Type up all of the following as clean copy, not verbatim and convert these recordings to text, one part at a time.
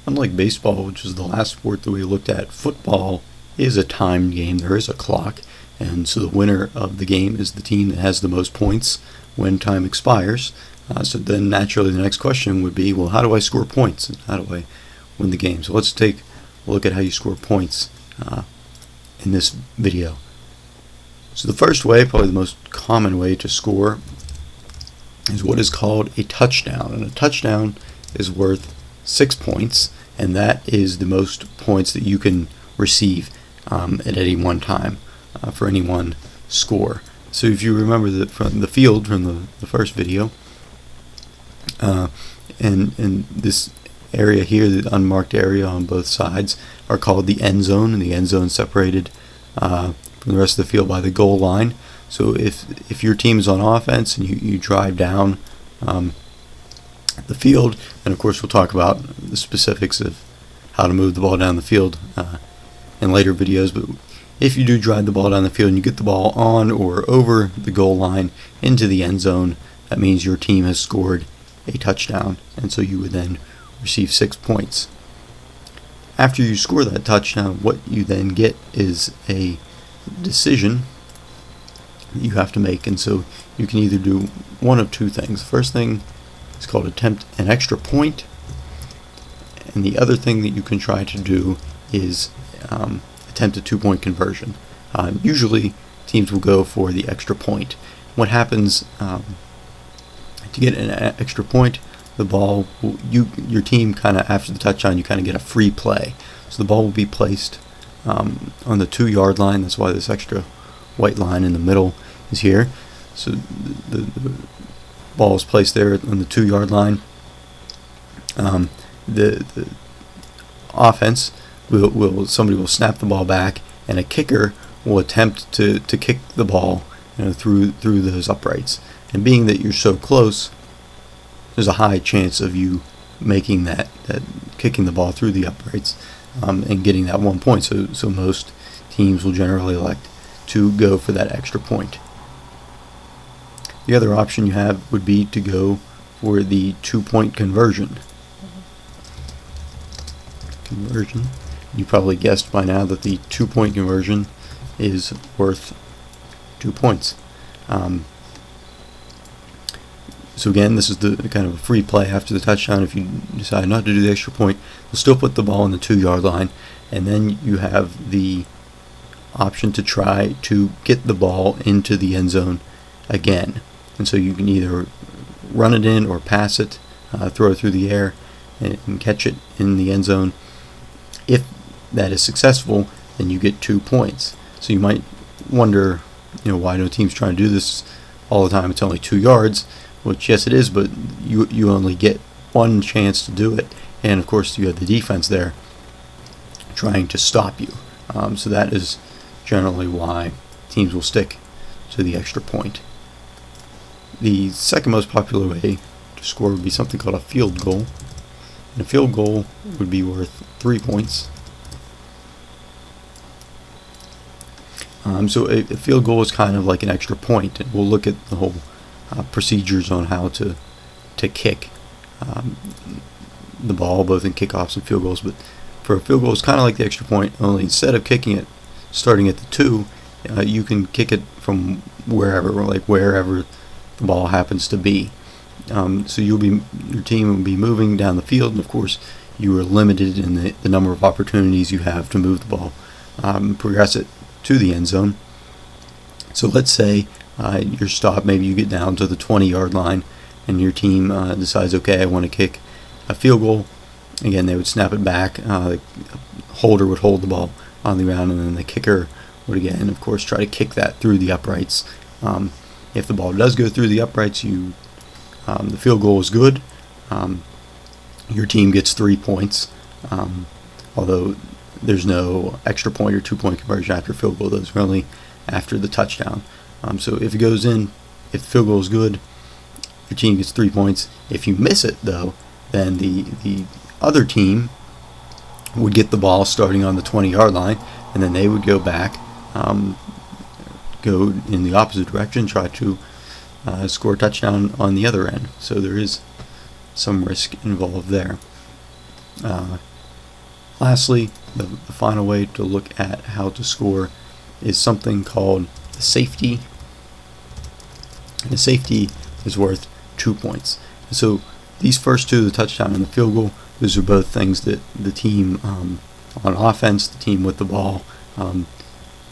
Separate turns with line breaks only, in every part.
Unlike baseball, which is the last sport that we looked at, football is a timed game. There is a clock, and so the winner of the game is the team that has the most points when time expires. So then naturally the next question would be, well, how do I score points? And how do I win the game? So let's take a look at how you score points in this video. So the first way, probably the most common way to score, is what is called a touchdown. And a touchdown is worth 6 points, and that is the most points that you can receive at any one time for any one score. So if you remember that from the field from the first video, and this area here, the unmarked area on both sides, are called the end zone, and the end zone is separated from the rest of the field by the goal line. So if your team is on offense and you drive down the field, and of course we'll talk about the specifics of how to move the ball down the field in later videos, but if you do drive the ball down the field and you get the ball on or over the goal line into the end zone, that means your team has scored a touchdown, and so you would then receive 6 points. After you score that touchdown, what you then get is a decision that you have to make, and so you can either do one of two things. The first thing is called attempt an extra point, and the other thing that you can try to do is attempt a 2-point conversion. Usually teams will go for the extra point. What happens to get an extra point, the ball will, your team kind of after the touchdown, you kind of get a free play. So the ball will be placed on the 2-yard line. That's why this extra white line in the middle is here. So the ball is placed there on the 2-yard line. The offense somebody will snap the ball back, and a kicker will attempt to kick the ball through those uprights. And being that you're so close, there's a high chance of you making that kicking the ball through the uprights and getting that 1 point. So most teams will generally elect to go for that extra point. The other option you have would be to go for the 2-point conversion. You probably guessed by now that the 2-point conversion is worth 2 points. So again, this is the kind of a free play after the touchdown. If you decide not to do the extra point, you'll still put the ball on the 2-yard line, and then you have the option to try to get the ball into the end zone again. And so you can either run it in or pass it, throw it through the air, and catch it in the end zone. If that is successful, then you get 2 points. So you might wonder, why do teams try to do this all the time? It's only 2 yards, which yes it is, but you only get one chance to do it, and of course you have the defense there trying to stop you. So that is generally why teams will stick to the extra point. The second most popular way to score would be something called a field goal. And a field goal would be worth 3 points. So a field goal is kind of like an extra point, and we'll look at the whole procedures on how to kick the ball, both in kickoffs and field goals. But for a field goal, it's kind of like the extra point, only instead of kicking it starting at the 2, you can kick it from wherever the ball happens to be. So your team will be moving down the field, and of course you are limited in the number of opportunities you have to move the ball, progress it to the end zone. So let's say you're stopped, maybe you get down to the 20-yard line, and your team decides, okay, I want to kick a field goal. Again, they would snap it back, the holder would hold the ball on the ground, and then the kicker would again, of course, try to kick that through the uprights. If the ball does go through the uprights, the field goal is good. Your team gets 3 points, although there's no extra point or 2-point conversion after field goal. Those are only after the touchdown. So if it goes in, if the field goal is good, your team gets 3 points. If you miss it, though, then the other team would get the ball starting on the 20-yard line, and then they would go back, go in the opposite direction, try to score a touchdown on the other end. So there is some risk involved there. Lastly, the final way to look at how to score is something called the safety. And the safety is worth 2 points. So these first two, the touchdown and the field goal, those are both things that the team on offense, the team with the ball,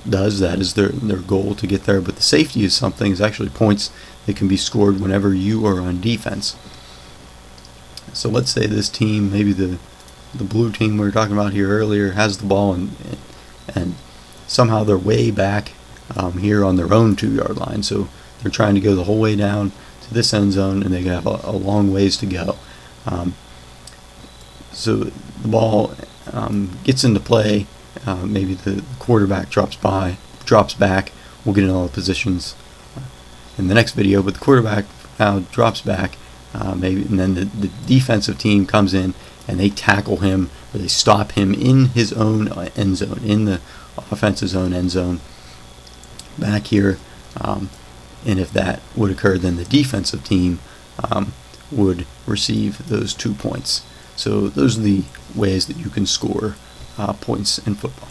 does. That is their goal to get there. But the safety is actually points that can be scored whenever you are on defense. So let's say this team, maybe the blue team we were talking about here earlier, has the ball and somehow they're way back here on their own 2-yard line. So they're trying to go the whole way down to this end zone, and they have a long ways to go. So the ball gets into play. Maybe the quarterback drops back. We'll get into all the positions in the next video, but the quarterback now drops back, and then the defensive team comes in and they tackle him, or they stop him in his own end zone, in the offense's own end zone back here. And if that would occur, then the defensive team would receive those 2 points. So those are the ways that you can score points in football.